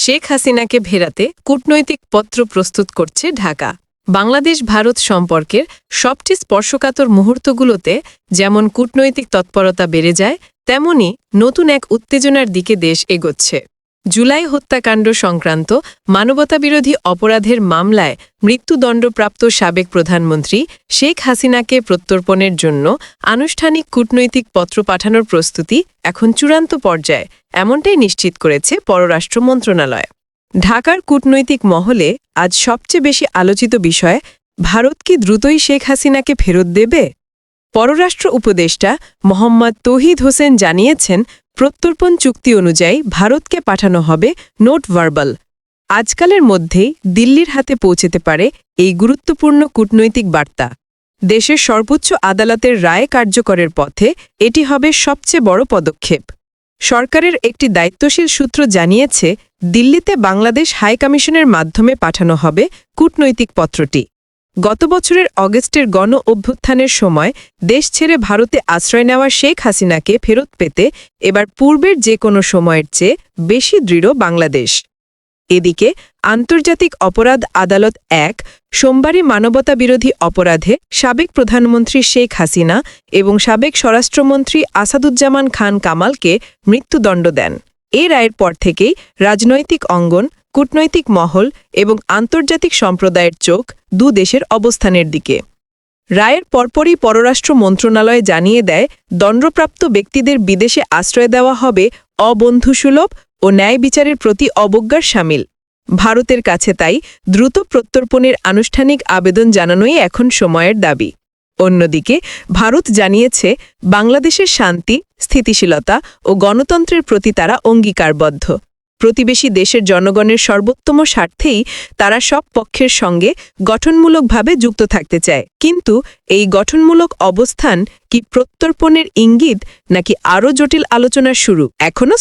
শেখ হাসিনাকে ভেরাতে কূটনৈতিক পত্র প্রস্তুত করছে ঢাকা। বাংলাদেশ ভারত সম্পর্কের সবচেয়ে স্পর্শকাতর মুহূর্তগুলোতে যেমন কূটনৈতিক তৎপরতা বেড়ে যায়, তেমনি নতুন এক উত্তেজনার দিকে দেশ এগোচ্ছে। জুলাই হত্যাকাণ্ড সংক্রান্ত মানবতাবিরোধী অপরাধের মামলায় মৃত্যুদণ্ডপ্রাপ্ত সাবেক প্রধানমন্ত্রী শেখ হাসিনাকে প্রত্যর্পণের জন্য আনুষ্ঠানিক কূটনৈতিক পত্র পাঠানোর প্রস্তুতি এখন চূড়ান্ত পর্যায়ে, এমনটাই নিশ্চিত করেছে পররাষ্ট্র মন্ত্রণালয়। ঢাকার কূটনৈতিক মহলে আজ সবচেয়ে বেশি আলোচিত বিষয়, ভারত কি দ্রুতই শেখ হাসিনাকে ফেরত দেবে? পররাষ্ট্র উপদেষ্টা মোহাম্মদ তৌহিদ হোসেন জানিয়েছেন, প্রত্যর্পণ চুক্তি অনুযায়ী ভারতকে পাঠানো হবে নোট ভার্বাল। আজকালের মধ্যেই দিল্লির হাতে পৌঁছতে পারে এই গুরুত্বপূর্ণ কূটনৈতিক বার্তা। দেশের সর্বোচ্চ আদালতের রায় কার্যকরের পথে এটি হবে সবচেয়ে বড় পদক্ষেপ। সরকারের একটি দায়িত্বশীল সূত্র জানিয়েছে, দিল্লিতে বাংলাদেশ হাইকমিশনের মাধ্যমে পাঠানো হবে কূটনৈতিক পত্রটি। গত বছরের অগস্টের গণ অভ্যুত্থানের সময় দেশ ছেড়ে ভারতে আশ্রয় নেওয়া শেখ হাসিনাকে ফেরত পেতে এবার পূর্বের যে কোনো সময়ের চেয়ে বেশি দৃঢ় বাংলাদেশ। এদিকে আন্তর্জাতিক অপরাধ আদালত ১ সোমবারই মানবতাবিরোধী অপরাধে সাবেক প্রধানমন্ত্রী শেখ হাসিনা এবং সাবেক স্বরাষ্ট্রমন্ত্রী আসাদুজ্জামান খান কামালকে মৃত্যুদণ্ড দেন। এ রায়ের পর থেকেই রাজনৈতিক অঙ্গন, কূটনৈতিক মহল এবং আন্তর্জাতিক সম্প্রদায়ের চোখ দু দেশের অবস্থানের দিকে। রায়ের পরপরই পররাষ্ট্র মন্ত্রণালয় জানিয়ে দেয়, দণ্ডপ্রাপ্ত ব্যক্তিদের বিদেশে আশ্রয় দেওয়া হবে অবন্ধুসুলভ ও ন্যায় বিচারের প্রতি অবজ্ঞার শামিল। ভারতের কাছে তাই দ্রুত প্রত্যর্পণের আনুষ্ঠানিক আবেদন জানানোই এখন সময়ের দাবি। অন্যদিকে ভারত জানিয়েছে, বাংলাদেশের শান্তি, স্থিতিশীলতা ও গণতন্ত্রের প্রতি তারা অঙ্গীকারবদ্ধ। প্রতিবেশী দেশের জনগণের সর্বোত্তম স্বার্থেই তারা সব পক্ষের সঙ্গে গঠনমূলকভাবে যুক্ত থাকতে চায়। কিন্তু এই গঠনমূলক অবস্থান কি প্রত্যর্পণের ইঙ্গিত নাকি আরও জটিল আলোচনার শুরু, এখনও